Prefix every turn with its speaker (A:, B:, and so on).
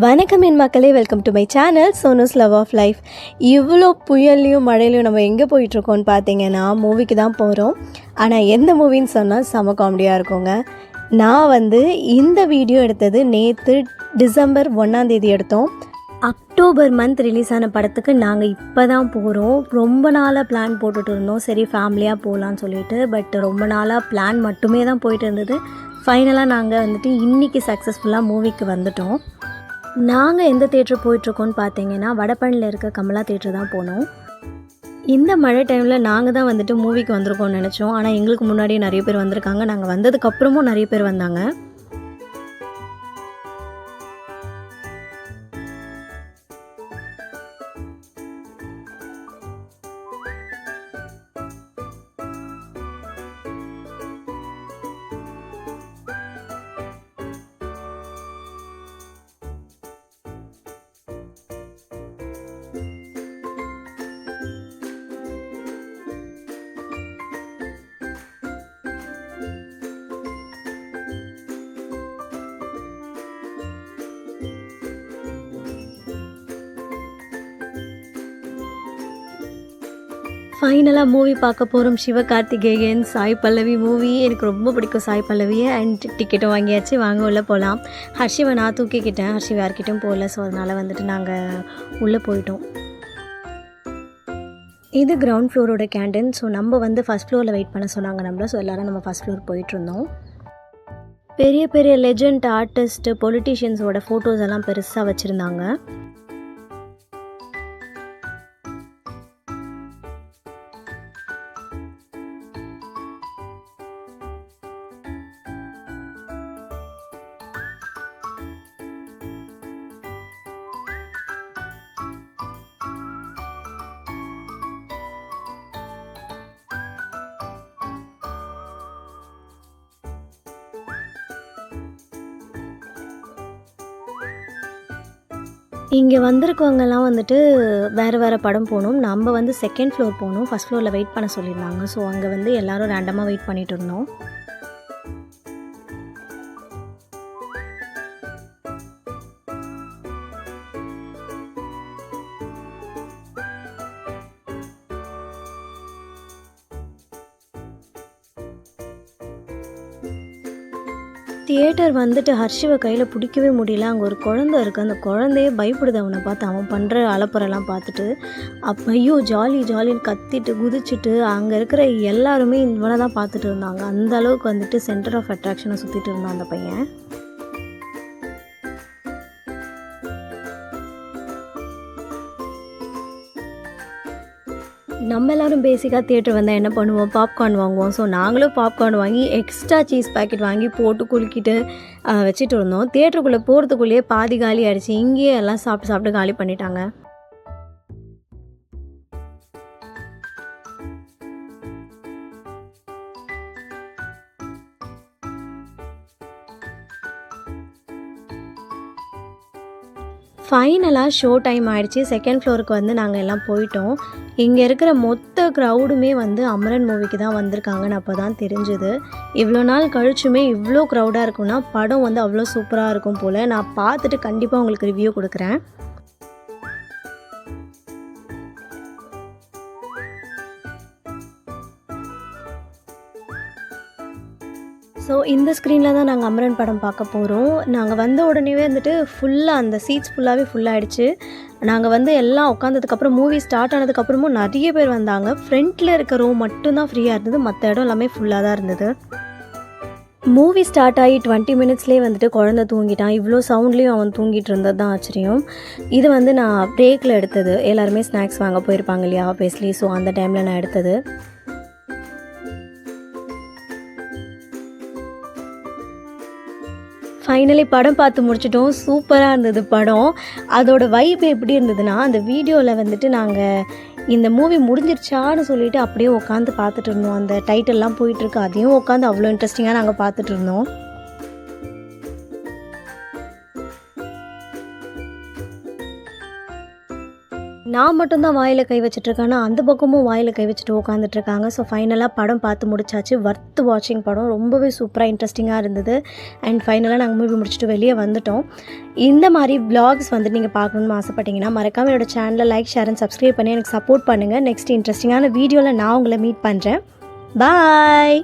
A: வணக்கம் என் மக்களே, welcome to my channel Sonu's love of life. இவ்வளோ புயல்லையும் மழையிலையும் நம்ம எங்கே போயிட்டுருக்கோன்னு பார்த்தீங்கன்னா மூவிக்கு தான் போகிறோம். ஆனால் எந்த மூவின்னு சொன்னால் செம காமெடியாக இருக்குங்க. நான் இந்த வீடியோ எடுத்தது நேற்று டிசம்பர் 1 எடுத்தோம். அக்டோபர் மந்த் ரிலீஸ் ஆன படத்துக்கு நாங்கள் இப்போ தான் போகிறோம். ரொம்ப நாளாக பிளான் போட்டுட்டு இருந்தோம், சரி ஃபேமிலியாக போகலான்னு சொல்லிட்டு. பட் ரொம்ப நாளாக பிளான் மட்டுமே தான் போயிட்டு இருந்தது. ஃபைனலாக நாங்கள் இன்றைக்கி சக்ஸஸ்ஃபுல்லாக மூவிக்கு வந்துட்டோம். நாங்கள் எந்த தேட்டர் போயிட்டுருக்கோன்னு பார்த்தீங்கன்னா வடபழனியில் இருக்க கமலா தேட்டர் தான் போனோம். இந்த மழை டைமில் நாங்கள் தான் மூவிக்கு வந்திருக்கோம்னு நினச்சோம். ஆனால் எங்களுக்கு முன்னாடியே நிறைய பேர் வந்திருக்காங்க. நாங்கள் வந்ததுக்கப்புறமும் நிறைய பேர் வந்தாங்க. ஃபைனலாக மூவி பார்க்க போகிறோம். சிவகார்த்திகேயன், சாய் பல்லவி மூவி. எனக்கு ரொம்ப பிடிக்கும் சாய் பல்லவியை. அண்ட் டிக்கெட்டும் வாங்கியாச்சு, வாங்க உள்ளே போகலாம். ஹர்ஷிவை நான் தூக்கிக்கிட்டேன், ஹர்ஷிவ் யார்கிட்டையும் போகல. ஸோ அதனால் நாங்கள் உள்ளே போயிட்டோம். இது கிரவுண்ட் ஃப்ளோரோட கேண்டீன். ஸோ நம்ம ஃபஸ்ட் ஃப்ளோரில் வெயிட் பண்ண சொன்னாங்க நம்மள. ஸோ எல்லோரும் நம்ம ஃபஸ்ட் ஃப்ளோர் போயிட்டுருந்தோம். பெரிய பெரிய லெஜண்ட் ஆர்டிஸ்ட்டு, பொலிட்டீஷியன்ஸோட ஃபோட்டோஸ் எல்லாம் பெருசாக வச்சுருந்தாங்க. இங்கே வந்திருக்கவங்கெல்லாம் வேறு வேறு படம் போகணும். நம்ம செகண்ட் ஃப்ளோர் போகணும். ஃபஸ்ட் ஃப்ளோரில் வெயிட் பண்ண சொல்லியிருந்தாங்க. ஸோ அங்கே எல்லோரும் ரேண்டமாக வெயிட் பண்ணிகிட்டு இருந்தோம். தியேட்டர் ஹர்ஷிவை கையில் பிடிக்கவே முடியல. அங்கே ஒரு குழந்தை இருக்குது. அந்த குழந்தையே பயப்படுது அவனை பார்த்து. அவன் பண்ணுற அலப்புறெல்லாம் பார்த்துட்டு ஐயோ ஜாலி ஜாலின்னு கத்திட்டு குதிச்சுட்டு அங்கே இருக்கிற எல்லாருமே இவனை தான் பார்த்துட்டு இருந்தாங்க. அந்த அளவுக்கு சென்டர் ஆஃப் அட்ராக்ஷனை சுற்றிட்டு இருந்தான் அந்த பையன். நம்ம எல்லோரும் பேசிக்காக தியேட்டர் வந்தால் என்ன பண்ணுவோம், பாப்கார்ன் வாங்குவோம். ஸோ நாங்களும் பாப்கார்ன் வாங்கி எக்ஸ்ட்ரா சீஸ் பேக்கெட் வாங்கி போட்டு குலுக்கிட்டு வச்சுட்டு இருந்தோம். தியேட்டருக்குள்ளே போகிறதுக்குள்ளேயே பாதி காலி ஆகிடுச்சு. இங்கேயே எல்லாம் சாப்பிட்டு காலி பண்ணிட்டாங்க. ஃபைனலாக ஷோ டைம் ஆகிடுச்சி. செகண்ட் ஃப்ளோருக்கு நாங்கள் எல்லாம் போயிட்டோம். இங்கே இருக்கிற மொத்த க்ரௌடுமே அமரன் மூவிக்கு தான் வந்திருக்காங்கன்னு அப்போ தான் தெரிஞ்சுது. இவ்வளோ நாள் கழிச்சுமே இவ்வளோ க்ரௌடாக இருக்குன்னா படம் அவ்வளோ சூப்பராக இருக்கும் போல். நான் பார்த்துட்டு கண்டிப்பாக உங்களுக்கு ரிவ்யூ கொடுக்குறேன். ஸோ இந்த ஸ்க்ரீனில் தான் நாங்கள் அமரன் படம் பார்க்க போகிறோம். நாங்கள் வந்த உடனேவே ஃபுல்லாக அந்த சீட்ஸ் ஃபுல்லாகவே ஃபுல்லாகிடுச்சு. நாங்கள் எல்லாம் உட்காந்ததுக்கப்புறம் மூவி ஸ்டார்ட் ஆனதுக்கப்புறமும் நிறைய பேர் வந்தாங்க. ஃப்ரண்ட்டில் இருக்க ரோ மட்டும்தான் ஃப்ரீயாக இருந்தது, மற்ற இடம் எல்லாமே ஃபுல்லாக தான் இருந்தது. மூவி ஸ்டார்ட் ஆகி 20 மினிட்ஸ்லேயே குழந்தை தூங்கிட்டான். இவ்வளோ சவுண்ட்லேயும் அவன் தூங்கிட்டு இருந்தது தான் ஆச்சரியம். இது நான் பிரேக்கில் எடுத்தது. எல்லாருமே ஸ்நாக்ஸ் வாங்க போயிருப்பாங்க இல்லையா ஆப்வியஸ்லி. ஸோ அந்த டைமில் நான் எடுத்தது. ஃபைனலி படம் பார்த்து முடிச்சிட்டோம். சூப்பராக இருந்தது படம். அதோட வைப் எப்படி இருந்ததுன்னா, அந்த வீடியோவில் நாங்கள் இந்த மூவி முடிஞ்சிருச்சான்னு சொல்லிவிட்டு அப்படியே உட்காந்து பார்த்துட்டு இருந்தோம். அந்த டைட்டில்லாம் போயிட்டுருக்கு, அதையும் உட்காந்து அவ்வளோ இன்ட்ரெஸ்டிங்காக நாங்கள் பார்த்துட்டு இருந்தோம். நான் மட்டும்தான் வாயில் கை வச்சிட்ருக்கேன்னா அந்த பக்கமும் வாயில் கை வச்சுட்டு உட்காந்துட்ருக்காங்க. ஸோ ஃபைனலாக படம் பார்த்து முடிச்சாச்சு. வர்த் வாட்சிங் படம் ரொம்பவே சூப்பராக இன்ட்ரெஸ்டிங்காக இருந்தது. அண்ட் ஃபைனலாக நாங்கள் மூவி முடிச்சுட்டு வெளியே வந்துட்டோம். இந்த மாதிரி vlogs வந்துட்டு நீங்கள் பார்க்கணுன்னு ஆசைப்பட்டீங்கன்னா மறக்காமல் என்னோட சேனலை லைக், ஷேர் அண்ட் சப்ஸ்கிரைப் பண்ணி எனக்கு சப்போர்ட் பண்ணுங்கள். நெக்ஸ்ட் இன்ட்ரெஸ்டிங்கான வீடியோவில் நான் உங்களை மீட் பண்ணுறேன். பாய்.